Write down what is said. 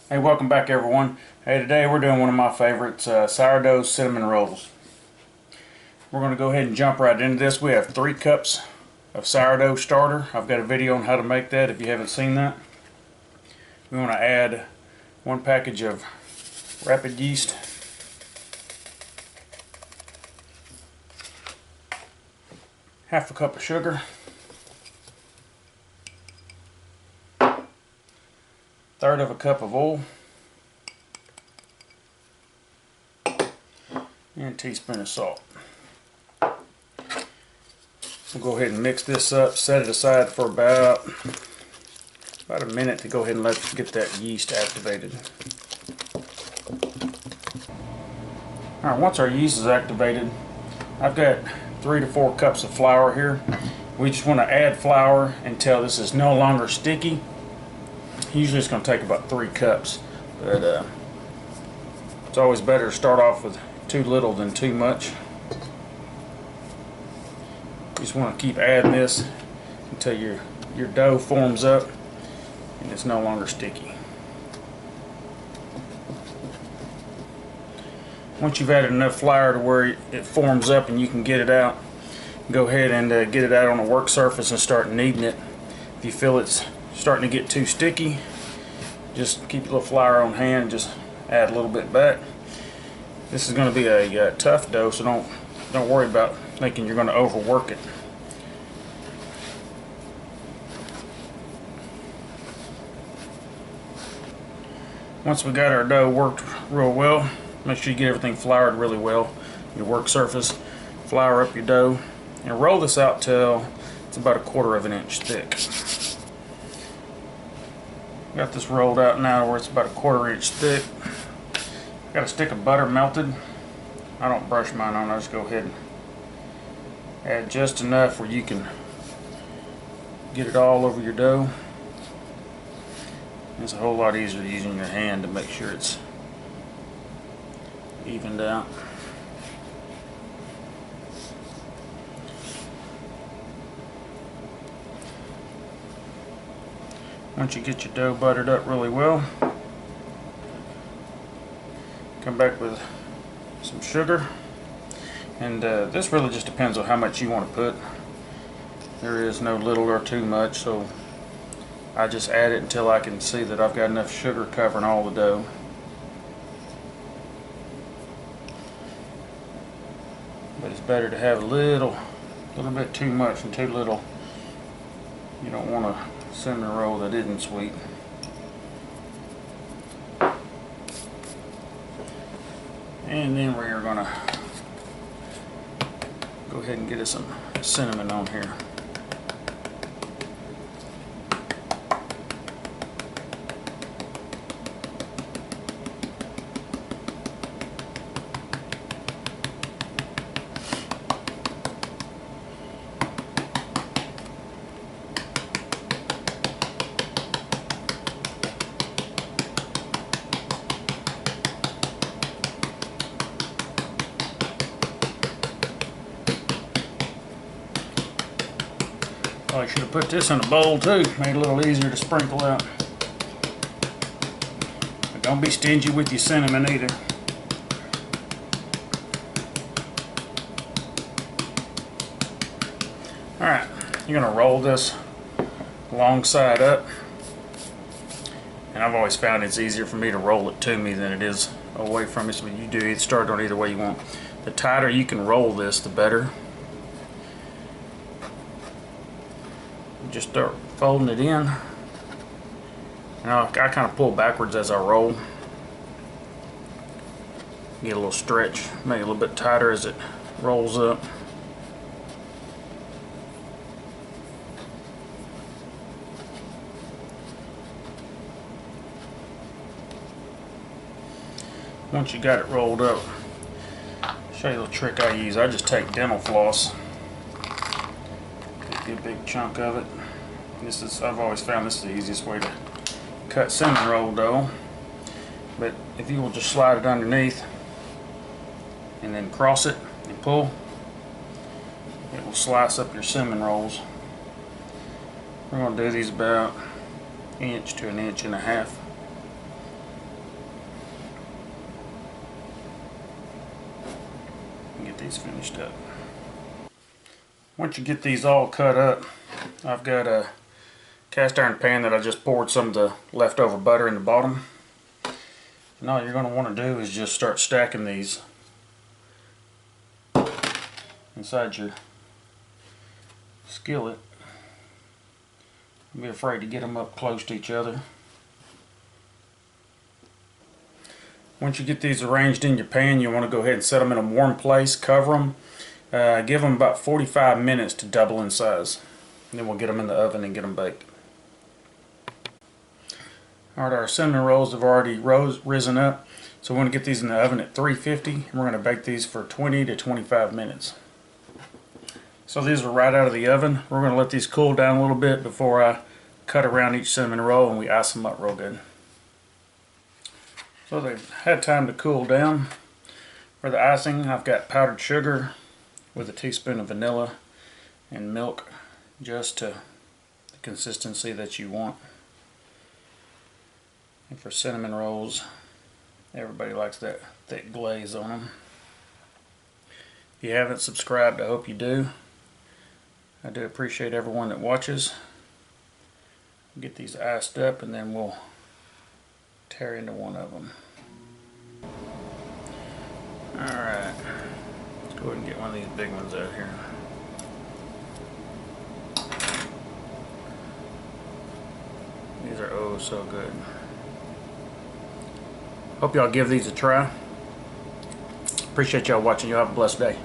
Hey, welcome back everyone. Hey, today we're doing one of my favorites, sourdough cinnamon rolls. We're going to go ahead and jump right into this. We have 3 cups of sourdough starter. I've got a video on how to make that if you haven't seen that. We want to add 1 package of rapid yeast, half a cup of sugar, 1/3 of a cup of oil, and a teaspoon of salt. We'll go ahead and mix this up, set it aside for about a minute to go ahead and get that yeast activated. Alright, once our yeast is activated, I've got 3 to 4 cups of flour here. We just want to add flour until this is no longer sticky. Usually it's going to take about 3 cups, but it's always better to start off with too little than too much. You just want to keep adding this until your dough forms up and it's no longer sticky. Once you've added enough flour to where it forms up and you can get it out, go ahead and get it out on a work surface and start kneading it. If you feel it's starting to get too sticky, just keep a little flour on hand, just add a little bit back. This is going to be a tough dough, so don't worry about thinking you're going to overwork it. Once we got our dough worked real well, make sure you get everything floured really well. Your work surface, flour up your dough, and roll this out till it's about 1/4 of an inch thick. Got this rolled out now where it's about 1/4 inch thick. Got a stick of butter melted. I don't brush mine on, I just go ahead and add just enough where you can get it all over your dough. It's a whole lot easier using your hand to make sure it's evened out. Once you get your dough buttered up really well, come back with some sugar, and this really just depends on how much you want to put. There is no little or too much, so I just add it until I can see that I've got enough sugar covering all the dough. But it's better to have a little bit too much than too little. You don't want a cinnamon roll that isn't sweet. And then we're going to go ahead and get us some cinnamon on here. I should have put this in a bowl too, made it a little easier to sprinkle out. But don't be stingy with your cinnamon either. Alright, you're going to roll this long side up. And I've always found it's easier for me to roll it to me than it is away from me. So you do start on either way you want. The tighter you can roll this, the better. Just start folding it in, and I kind of pull backwards as I roll. Get a little stretch, make it a little bit tighter as it rolls up. Once you got it rolled up, I'll show you a little trick I use. I just take dental floss, get a big chunk of it. I've always found this is the easiest way to cut cinnamon roll dough. But if you will just slide it underneath and then cross it and pull, it will slice up your cinnamon rolls. We're going to do these about 1 inch to 1.5 inches. get these finished up. Once you get these all cut up, I've got a cast iron pan that I just poured some of the leftover butter in the bottom. And all you're going to want to do is just start stacking these inside your skillet. Don't be afraid to get them up close to each other. Once you get these arranged in your pan, you want to go ahead and set them in a warm place, cover them, give them about 45 minutes to double in size. And then we'll get them in the oven and get them baked. Alright, our cinnamon rolls have already risen up, so we want to get these in the oven at 350, and we're going to bake these for 20 to 25 minutes. So these are right out of the oven. We're going to let these cool down a little bit before I cut around each cinnamon roll and we ice them up real good. So they've had time to cool down. For the icing, I've got powdered sugar with a teaspoon of vanilla and milk, just to the consistency that you want. And for cinnamon rolls, everybody likes that thick glaze on them. If you haven't subscribed, I hope you do. I do appreciate everyone that watches. Get these iced up and then we'll tear into one of them. Alright, let's go ahead and get one of these big ones out here. These are oh so good. Hope y'all give these a try. Appreciate y'all watching. Y'all have a blessed day.